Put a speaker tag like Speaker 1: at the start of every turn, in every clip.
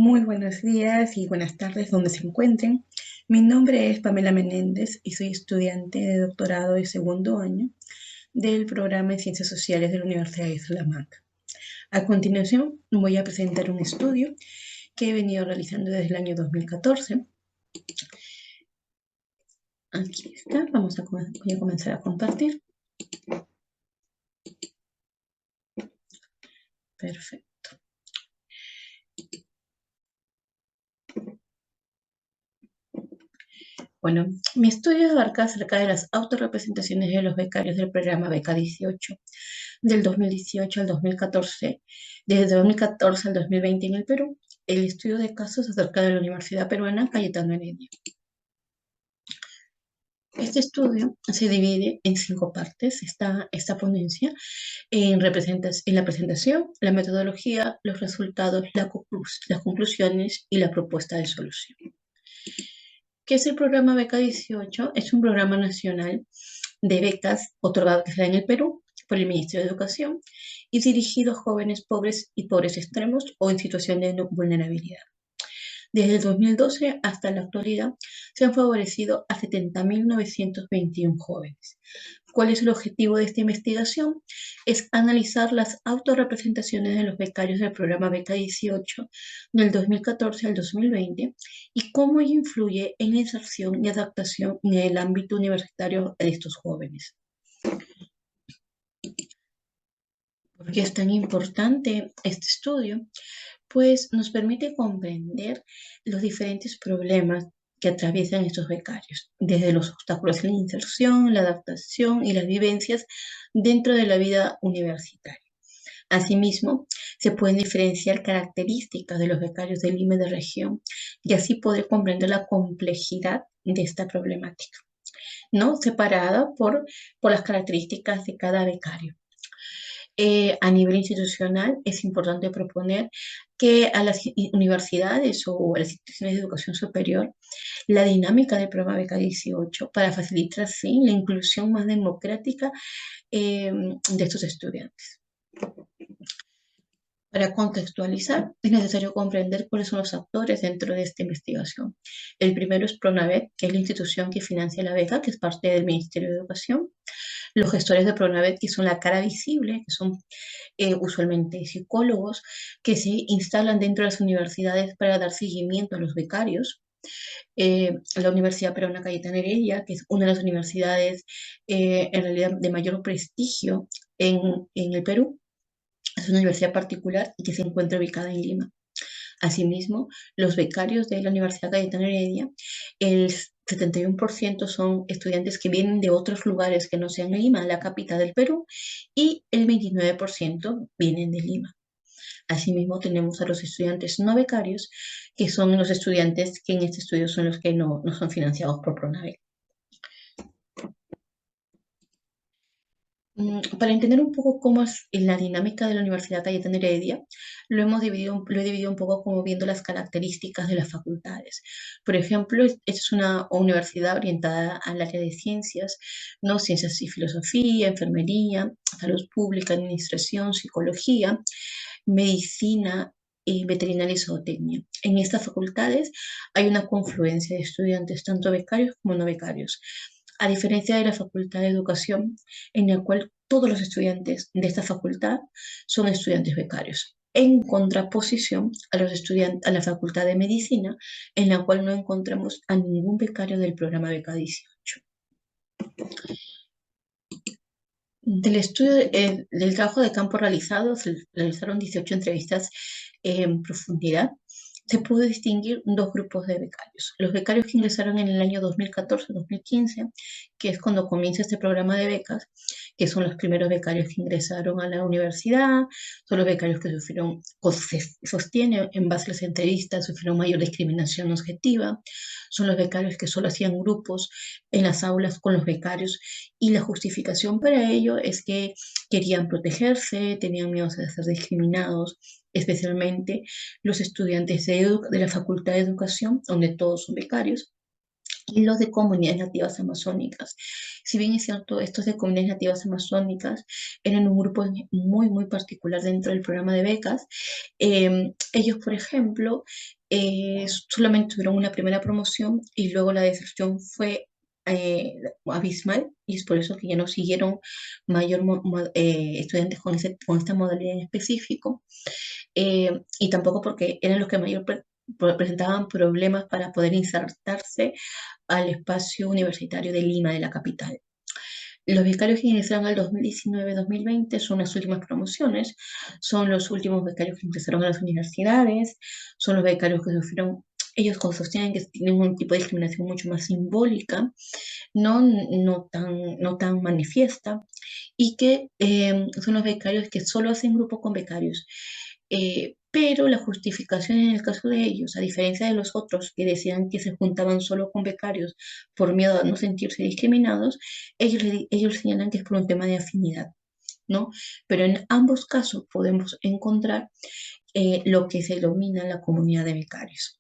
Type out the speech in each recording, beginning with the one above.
Speaker 1: Muy buenos días y buenas tardes donde se encuentren. Mi nombre es Pamela Menéndez y soy estudiante de doctorado de segundo año del programa de Ciencias Sociales de la Universidad de Salamanca. A continuación voy a presentar un estudio que he venido realizando desde el año 2014. Aquí está, voy a comenzar a compartir. Perfecto. Bueno, mi estudio abarca acerca de las autorrepresentaciones de los becarios del programa Beca 18 del 2018 al 2014, desde 2014 al 2020 en el Perú, el estudio de casos acerca de la Universidad Peruana Cayetano Heredia. Este estudio se divide en 5 partes, esta ponencia, en la presentación, la metodología, los resultados, las conclusiones y la propuesta de solución. ¿Qué es el programa Beca 18? Es un programa nacional de becas otorgado en el Perú por el Ministerio de Educación y dirigido a jóvenes pobres y pobres extremos o en situación de vulnerabilidad. Desde el 2012 hasta la actualidad se han favorecido a 70.921 jóvenes. ¿Cuál es el objetivo de esta investigación? Es analizar las autorrepresentaciones de los becarios del programa Beca 18 del 2014 al 2020 y cómo ello influye en la inserción y adaptación en el ámbito universitario de estos jóvenes. ¿Por qué es tan importante este estudio? Pues nos permite comprender los diferentes problemas que atraviesan estos becarios, desde los obstáculos en la inserción, la adaptación y las vivencias dentro de la vida universitaria. Asimismo, se pueden diferenciar características de los becarios de Lima y de región y así poder comprender la complejidad de esta problemática, ¿no? Separada por las características de cada becario. A nivel institucional es importante proponer que a las universidades o a las instituciones de educación superior la dinámica del programa Beca 18 para facilitar así la inclusión más democrática de estos estudiantes. Para contextualizar, es necesario comprender cuáles son los actores dentro de esta investigación. El primero es Pronavet, que es la institución que financia la beca, que es parte del Ministerio de Educación. Los gestores de Pronavet, que son la cara visible, que son usualmente psicólogos, que se instalan dentro de las universidades para dar seguimiento a los becarios. La Universidad Peruana Cayetano Heredia, que es una de las universidades en realidad de mayor prestigio en el Perú. Es una universidad particular y que se encuentra ubicada en Lima. Asimismo, los becarios de la Universidad Cayetano Heredia, el 71% son estudiantes que vienen de otros lugares que no sean Lima, la capital del Perú, y el 29% vienen de Lima. Asimismo, tenemos a los estudiantes no becarios, que son los estudiantes que en este estudio son los que no son financiados por Pronavet. Para entender un poco cómo es la dinámica de la Universidad Cayetano Heredia, lo he dividido un poco como viendo las características de las facultades. Por ejemplo, esta es una universidad orientada al área de ciencias, ¿no? Ciencias y filosofía, enfermería, salud pública, administración, psicología, medicina, veterinaria y zootecnia. En estas facultades hay una confluencia de estudiantes, tanto becarios como no becarios, a diferencia de la Facultad de Educación, en la cual todos los estudiantes de esta facultad son estudiantes becarios, en contraposición a a la Facultad de Medicina, en la cual no encontramos a ningún becario del programa Beca 18. Del estudio, del trabajo de campo realizado, se realizaron 18 entrevistas en profundidad. Se pudo distinguir 2 grupos de becarios. Los becarios que ingresaron en el año 2014-2015, que es cuando comienza este programa de becas, que son los primeros becarios que ingresaron a la universidad, son los becarios que sufrieron, o se sostiene en base a las entrevistas, sufrieron mayor discriminación objetiva, son los becarios que solo hacían grupos en las aulas con los becarios y la justificación para ello es que querían protegerse, tenían miedo de ser discriminados, especialmente los estudiantes de la Facultad de Educación, donde todos son becarios, y los de comunidades nativas amazónicas. Si bien es cierto, estos de comunidades nativas amazónicas eran un grupo muy, muy particular dentro del programa de becas, ellos, por ejemplo, solamente tuvieron una primera promoción y luego la deserción fue abismal y es por eso que ya no siguieron estudiantes con esta modalidad en específico y tampoco porque eran los que mayor presentaban problemas para poder insertarse al espacio universitario de Lima, de la capital. Los becarios que ingresaron al 2019-2020 son las últimas promociones, son los últimos becarios que ingresaron a las universidades, son los becarios que sufrieron, ellos sostienen que tienen un tipo de discriminación mucho más simbólica, no tan manifiesta, y que son los becarios que solo hacen grupo con becarios. Pero la justificación en el caso de ellos, a diferencia de los otros que decían que se juntaban solo con becarios por miedo a no sentirse discriminados, ellos señalan que es por un tema de afinidad, ¿no? Pero en ambos casos podemos encontrar lo que se denomina la comunidad de becarios.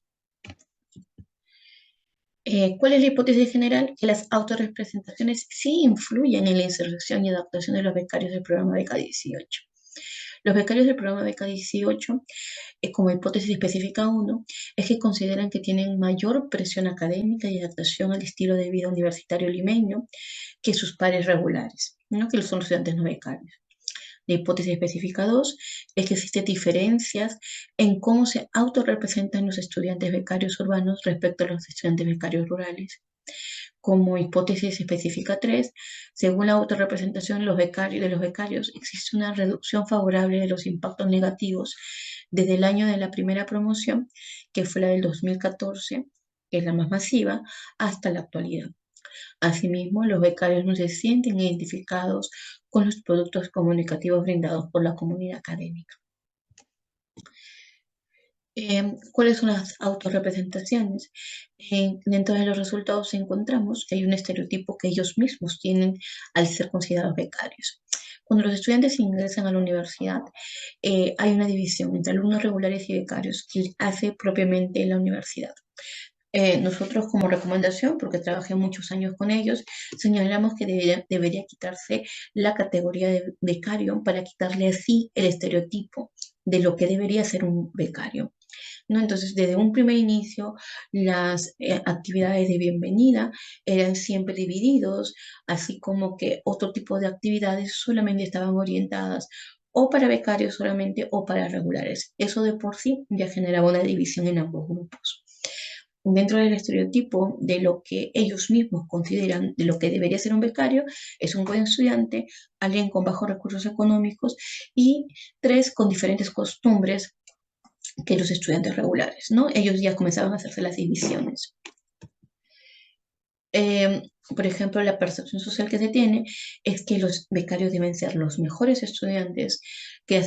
Speaker 1: ¿Cuál es la hipótesis general? Que las autorrepresentaciones sí influyen en la inserción y adaptación de los becarios del programa Beca 18. Los becarios del programa Beca 18, como hipótesis específica 1, es que consideran que tienen mayor presión académica y adaptación al estilo de vida universitario limeño que sus pares regulares, ¿no? Que son los estudiantes no becarios. La hipótesis específica 2 es que existen diferencias en cómo se autorrepresentan los estudiantes becarios urbanos respecto a los estudiantes becarios rurales. Como hipótesis específica 3, según la autorrepresentación de los becarios, existe una reducción favorable de los impactos negativos desde el año de la primera promoción, que fue la del 2014, que es la más masiva, hasta la actualidad. Asimismo, los becarios no se sienten identificados con los productos comunicativos brindados por la comunidad académica. ¿Cuáles son las autorrepresentaciones? Dentro de los resultados encontramos que hay un estereotipo que ellos mismos tienen al ser considerados becarios. Cuando los estudiantes ingresan a la universidad, hay una división entre alumnos regulares y becarios que hace propiamente la universidad. Nosotros como recomendación, porque trabajé muchos años con ellos, señalamos que debería quitarse la categoría de becario para quitarle así el estereotipo de lo que debería ser un becario, ¿no? Entonces, desde un primer inicio, las actividades de bienvenida eran siempre divididos, así como que otro tipo de actividades solamente estaban orientadas o para becarios solamente o para regulares. Eso de por sí ya generaba una división en ambos grupos. Dentro del estereotipo de lo que ellos mismos consideran de lo que debería ser un becario, es un buen estudiante, alguien con bajos recursos económicos y tres, con diferentes costumbres que los estudiantes regulares, ¿no? Ellos ya comenzaban a hacerse las divisiones. Eh, por ejemplo, la percepción social que se tiene es que los becarios deben ser los mejores estudiantes, que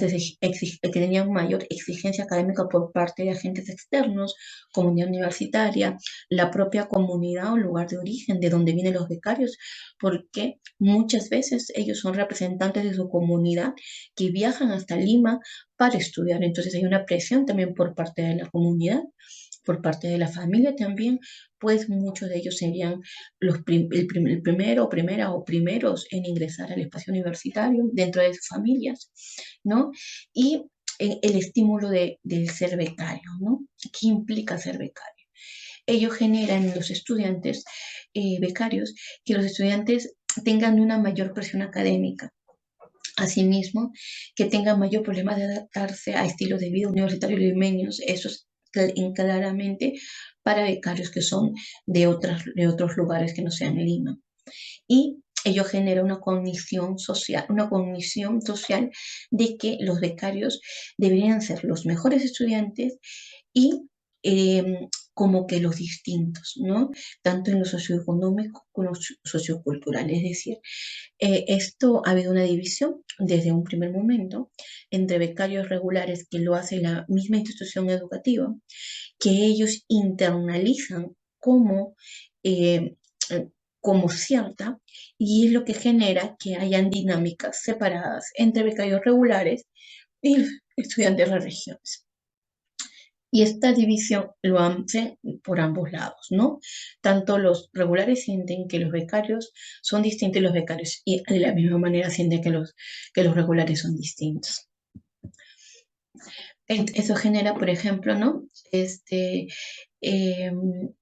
Speaker 1: tenían mayor exigencia académica por parte de agentes externos, comunidad universitaria, la propia comunidad o lugar de origen de donde vienen los becarios, porque muchas veces ellos son representantes de su comunidad que viajan hasta Lima para estudiar. Entonces hay una presión también por parte de la comunidad, por parte de la familia también, pues muchos de ellos serían el primero o primera o primeros en ingresar al espacio universitario dentro de sus familias, ¿no? Y el estímulo del ser becario, ¿no? ¿Qué implica ser becario? Ello genera en los estudiantes becarios que los estudiantes tengan una mayor presión académica. Asimismo, que tengan mayor problema de adaptarse a estilos de vida universitarios limeños, eso es claramente para becarios que son de otros lugares que no sean Lima. Y ello genera una cognición social de que los becarios deberían ser los mejores estudiantes y como que los distintos, ¿no? Tanto en lo socioeconómico como sociocultural. Es decir, esto ha habido una división desde un primer momento entre becarios regulares que lo hace la misma institución educativa, que ellos internalizan como, eh, como cierta y es lo que genera que hayan dinámicas separadas entre becarios regulares y estudiantes de regiones. Y esta división lo hacen por ambos lados, ¿no? Tanto los regulares sienten que los becarios son distintos y los becarios y de la misma manera sienten que los regulares son distintos. Eso genera, por ejemplo, ¿no? Em,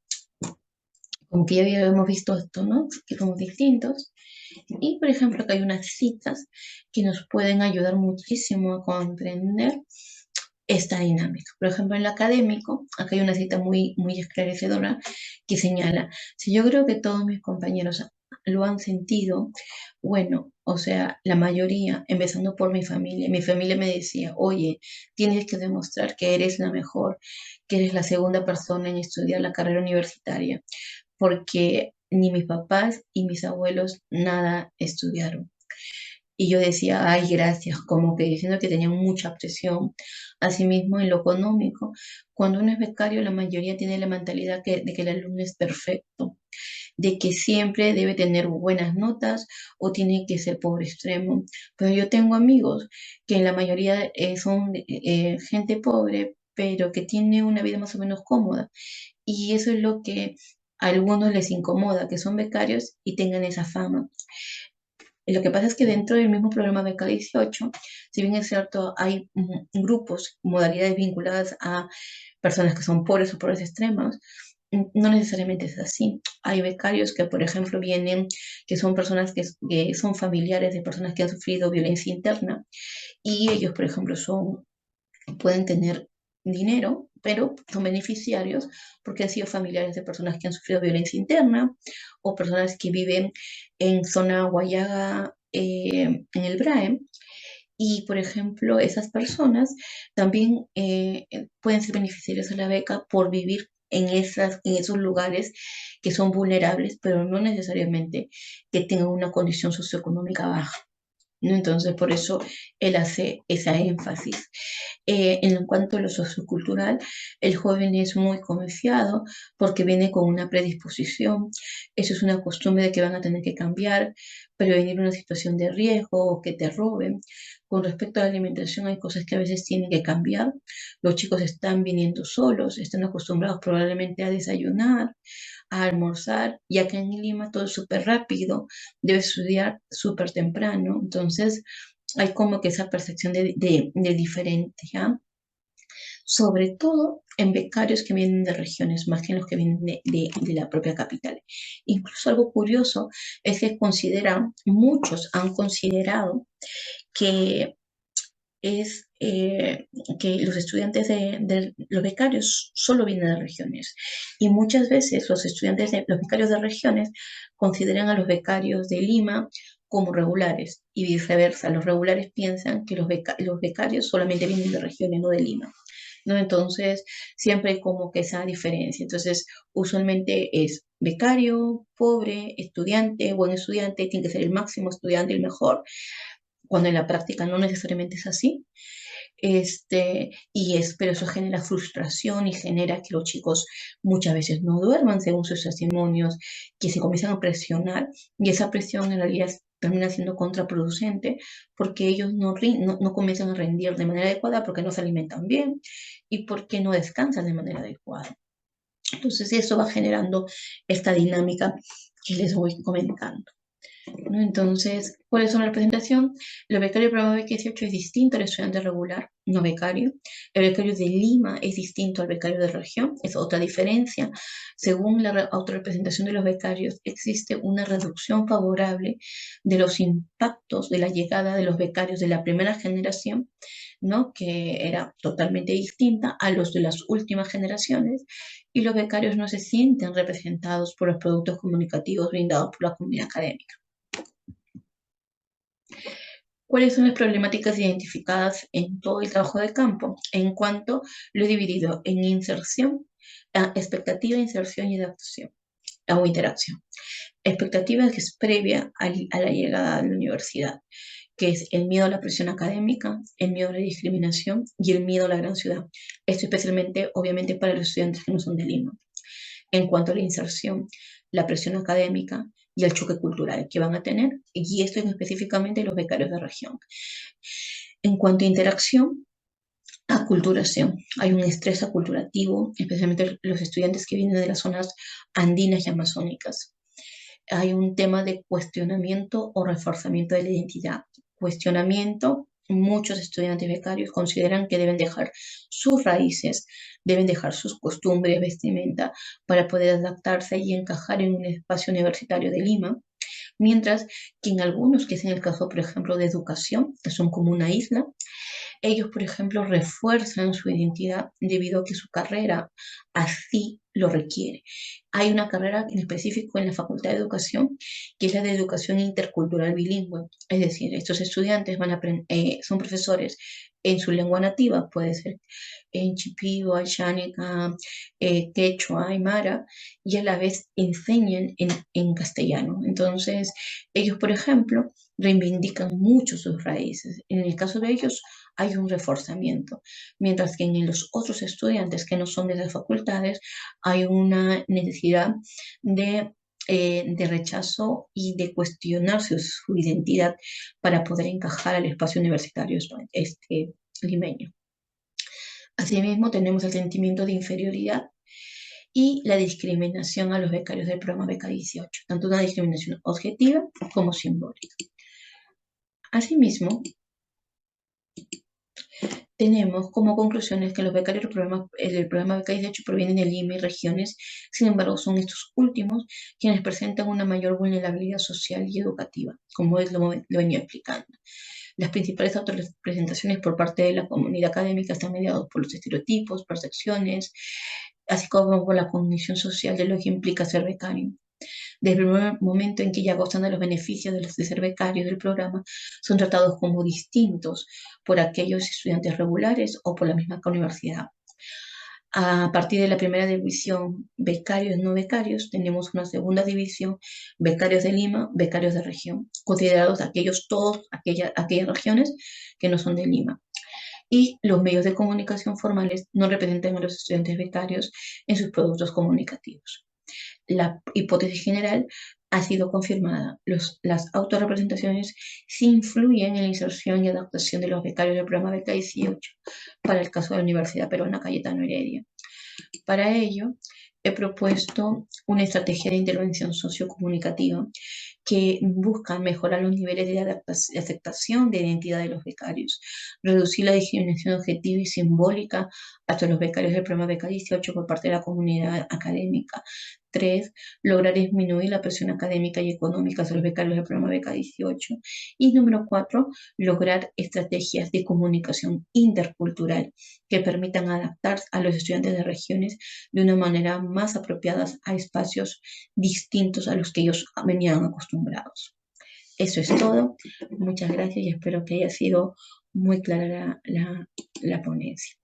Speaker 1: Como que ya habíamos visto esto, ¿no? Que somos distintos. Y, por ejemplo, que hay unas citas que nos pueden ayudar muchísimo a comprender esta dinámica. Por ejemplo, en lo académico, acá hay una cita muy esclarecedora que señala, si yo creo que todos mis compañeros lo han sentido, bueno, o sea, la mayoría, empezando por mi familia me decía, oye, tienes que demostrar que eres la mejor, que eres la segunda persona en estudiar la carrera universitaria, porque ni mis papás y mis abuelos nada estudiaron. Y yo decía, ay, gracias, como que diciendo que tenían mucha presión. Asimismo, en lo económico, cuando uno es becario, la mayoría tiene la mentalidad de que el alumno es perfecto, de que siempre debe tener buenas notas o tiene que ser pobre extremo. Pero yo tengo amigos que la mayoría son gente pobre, pero que tiene una vida más o menos cómoda. Y eso es lo que a algunos les incomoda, que son becarios y tengan esa fama. Lo que pasa es que dentro del mismo programa Beca 18, si bien es cierto, hay grupos, modalidades vinculadas a personas que son pobres o pobres extremas, no necesariamente es así. Hay becarios que, por ejemplo, vienen, que son personas que son familiares de personas que han sufrido violencia interna y ellos, por ejemplo, pueden tener dinero, pero son beneficiarios porque han sido familiares de personas que han sufrido violencia interna o personas que viven en zona Guayaga, en el BRAE. Y, por ejemplo, esas personas también pueden ser beneficiarios de la beca por vivir en esos lugares que son vulnerables, pero no necesariamente que tengan una condición socioeconómica baja, ¿no? Entonces, por eso él hace esa énfasis. En cuanto a lo sociocultural, el joven es muy confiado porque viene con una predisposición. Eso es una costumbre de que van a tener que cambiar, prevenir una situación de riesgo o que te roben. Con respecto a la alimentación, hay cosas que a veces tienen que cambiar. Los chicos están viniendo solos, están acostumbrados probablemente a desayunar, a almorzar, y acá en Lima todo es súper rápido, debe estudiar súper temprano, entonces hay como que esa percepción de diferente, ¿ya? Sobre todo en becarios que vienen de regiones, más que en los que vienen de la propia capital. Incluso algo curioso es que muchos han considerado que es que los estudiantes de los becarios solo vienen de regiones y muchas veces los becarios de regiones consideran a los becarios de Lima como regulares y viceversa. Los regulares piensan que los becarios solamente vienen de regiones, no de Lima, ¿no? Entonces, siempre hay como que esa diferencia. Entonces, usualmente es becario, pobre, estudiante, buen estudiante, tiene que ser el máximo estudiante, el mejor, cuando en la práctica no necesariamente es así. Pero eso genera frustración y genera que los chicos muchas veces no duerman según sus testimonios, que se comienzan a presionar y esa presión en realidad termina siendo contraproducente porque ellos no comienzan a rendir de manera adecuada porque no se alimentan bien y porque no descansan de manera adecuada. Entonces eso va generando esta dinámica que les voy comentando, ¿no? Entonces, ¿cuáles son la representación? El becario programa BEC 18 es distinto al estudiante regular, no becario. El becario de Lima es distinto al becario de región, es otra diferencia. Según la autorrepresentación de los becarios, existe una reducción favorable de los impactos de la llegada de los becarios de la primera generación, ¿no? Que era totalmente distinta a los de las últimas generaciones, y los becarios no se sienten representados por los productos comunicativos brindados por la comunidad académica. ¿Cuáles son las problemáticas identificadas en todo el trabajo de campo? En cuanto lo he dividido en inserción, expectativa, inserción y adaptación o interacción. Expectativa que es previa a la llegada a la universidad, que es el miedo a la presión académica, el miedo a la discriminación y el miedo a la gran ciudad. Esto especialmente, obviamente, para los estudiantes que no son de Lima. En cuanto a la inserción, la presión académica y el choque cultural que van a tener, y esto es específicamente los becarios de región. En cuanto a interacción, aculturación. Hay un estrés aculturativo, especialmente los estudiantes que vienen de las zonas andinas y amazónicas. Hay un tema de cuestionamiento o reforzamiento de la identidad. Cuestionamiento muchos estudiantes becarios consideran que deben dejar sus raíces, deben dejar sus costumbres, vestimenta, para poder adaptarse y encajar en un espacio universitario de Lima, mientras que en algunos, que es en el caso, por ejemplo, de educación, que son como una isla, ellos, por ejemplo, refuerzan su identidad debido a que su carrera así lo requiere. Hay una carrera en específico en la Facultad de Educación, que es la de Educación Intercultural Bilingüe. Es decir, estos estudiantes son profesores en su lengua nativa, puede ser en Shipibo, Ayánica, Quechua, Aymara, y a la vez enseñan en castellano. Entonces, ellos, por ejemplo, reivindican mucho sus raíces. En el caso de ellos, hay un reforzamiento, mientras que en los otros estudiantes que no son de las facultades hay una necesidad de rechazo y de cuestionar su identidad para poder encajar al espacio universitario limeño. Asimismo, tenemos el sentimiento de inferioridad y la discriminación a los becarios del programa Beca 18, tanto una discriminación objetiva como simbólica. Asimismo, tenemos como conclusiones que los becarios del programa Beca 18 provienen de Lima y regiones. Sin embargo, son estos últimos quienes presentan una mayor vulnerabilidad social y educativa, como lo venía explicando. Las principales autorrepresentaciones por parte de la comunidad académica están mediados por los estereotipos, percepciones, así como por la condición social de lo que implica ser becario. Desde el primer momento en que ya gozan de los beneficios de ser becarios del programa, son tratados como distintos por aquellos estudiantes regulares o por la misma universidad. A partir de la primera división, becarios no becarios, tenemos una segunda división, becarios de Lima, becarios de región, considerados aquellas regiones que no son de Lima. Y los medios de comunicación formales no representan a los estudiantes becarios en sus productos comunicativos. La hipótesis general ha sido confirmada. Las autorrepresentaciones sí influyen en la inserción y adaptación de los becarios del programa Beca 18 para el caso de la Universidad Peruana Cayetano Heredia. Para ello, he propuesto una estrategia de intervención sociocomunicativa que busca mejorar los niveles de aceptación de identidad de los becarios, reducir la discriminación objetiva y simbólica hacia los becarios del programa Beca 18 por parte de la comunidad académica. 3. Lograr disminuir la presión académica y económica sobre los becarios del programa Beca 18. Y número 4, lograr estrategias de comunicación intercultural que permitan adaptar a los estudiantes de regiones de una manera más apropiada a espacios distintos a los que ellos venían acostumbrados. Eso es todo. Muchas gracias y espero que haya sido muy clara la ponencia.